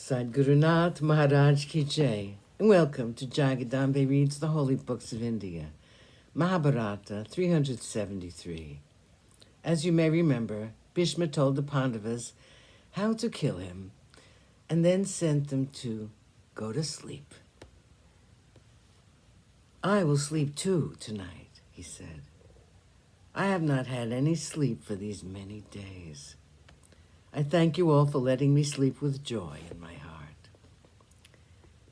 Sadhguru Nath Maharaj Ki Jai, and welcome to Jagadambe Reads the Holy Books of India, Mahabharata 373. As you may remember, Bhishma told the Pandavas how to kill him, and then sent them to go to sleep. I will sleep too tonight, he said. I have not had any sleep for these many days. I thank you all for letting me sleep with joy in my heart.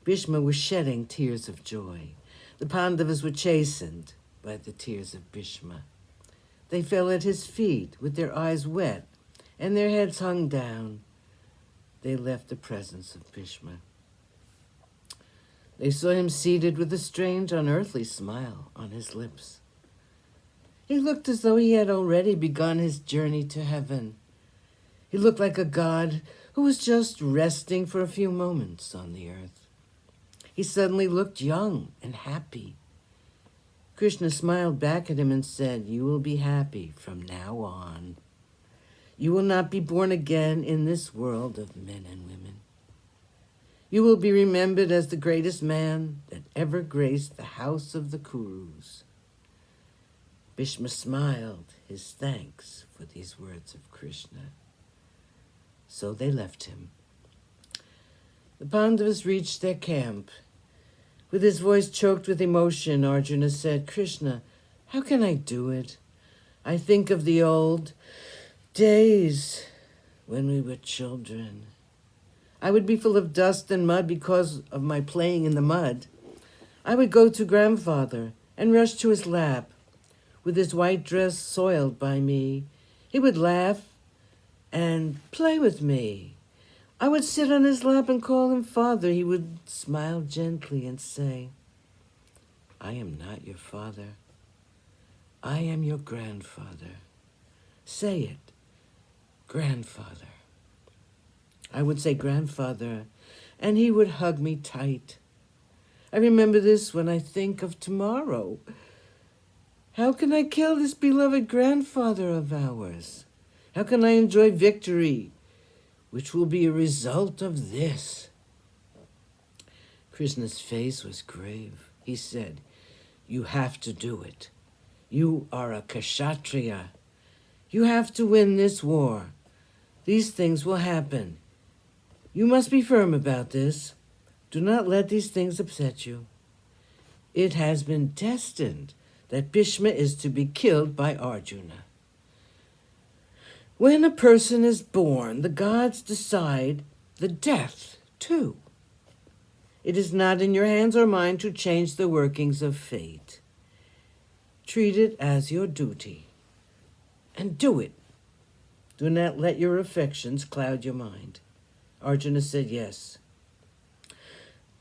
Bhishma was shedding tears of joy. The Pandavas were chastened by the tears of Bhishma. They fell at his feet with their eyes wet and their heads hung down. They left the presence of Bhishma. They saw him seated with a strange, unearthly smile on his lips. He looked as though he had already begun his journey to heaven. He looked like a god who was just resting for a few moments on the earth. He suddenly looked young and happy. Krishna smiled back at him and said, "You will be happy from now on. You will not be born again in this world of men and women. You will be remembered as the greatest man that ever graced the house of the Kurus." Bhishma smiled his thanks for these words of Krishna. So they left him. The Pandavas reached their camp. With his voice choked with emotion, Arjuna said, "Krishna, how can I do it? I think of the old days when we were children. I would be full of dust and mud because of my playing in the mud. I would go to grandfather and rush to his lap. With his white dress soiled by me, he would laugh and play with me. I would sit on his lap and call him father. He would smile gently and say, 'I am not your father. I am your grandfather. Say it, grandfather.' I would say, 'Grandfather,' and he would hug me tight. I remember this when I think of tomorrow. How can I kill this beloved grandfather of ours? How can I enjoy victory, which will be a result of this?" Krishna's face was grave. He said, "You have to do it. You are a Kshatriya. You have to win this war. These things will happen. You must be firm about this. Do not let these things upset you. It has been destined that Bhishma is to be killed by Arjuna. When a person is born, the gods decide the death, too. It is not in your hands or mine to change the workings of fate. Treat it as your duty, and do it. Do not let your affections cloud your mind." Arjuna said, "Yes,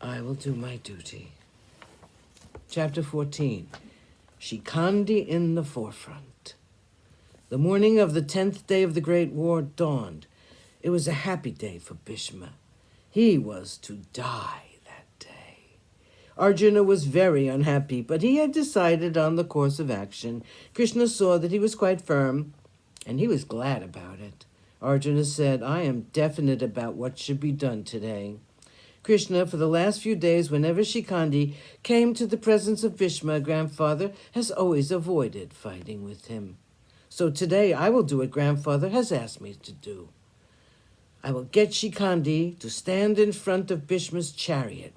I will do my duty." Chapter 14, Shikhandi in the forefront. The morning of the 10th day of the great war dawned. It was a happy day for Bhishma. He was to die that day. Arjuna was very unhappy, but he had decided on the course of action. Krishna saw that he was quite firm, and he was glad about it. Arjuna said, "I am definite about what should be done today." Krishna, for the last few days, whenever Shikhandi came to the presence of Bhishma, grandfather, has always avoided fighting with him. So today I will do what grandfather has asked me to do. I will get Shikhandi to stand in front of Bhishma's chariot.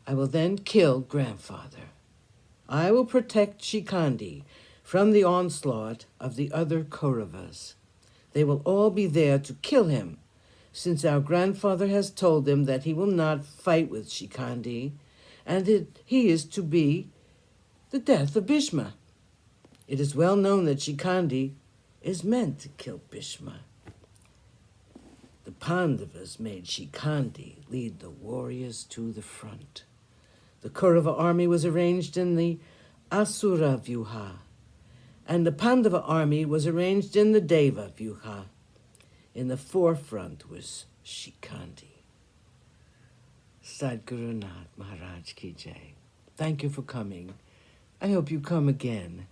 I will then kill grandfather. I will protect Shikhandi from the onslaught of the other Kauravas. They will all be there to kill him, since our grandfather has told them that he will not fight with Shikhandi, and that he is to be the death of Bhishma. It is well known that Shikhandi is meant to kill Bhishma. The Pandavas made Shikhandi lead the warriors to the front. The Kaurava army was arranged in the Asura Vyuha, and the Pandava army was arranged in the Deva Vyuha. In the forefront was Shikhandi. Sadhguru Nath Maharaj Ki Jai. Thank you for coming. I hope you come again.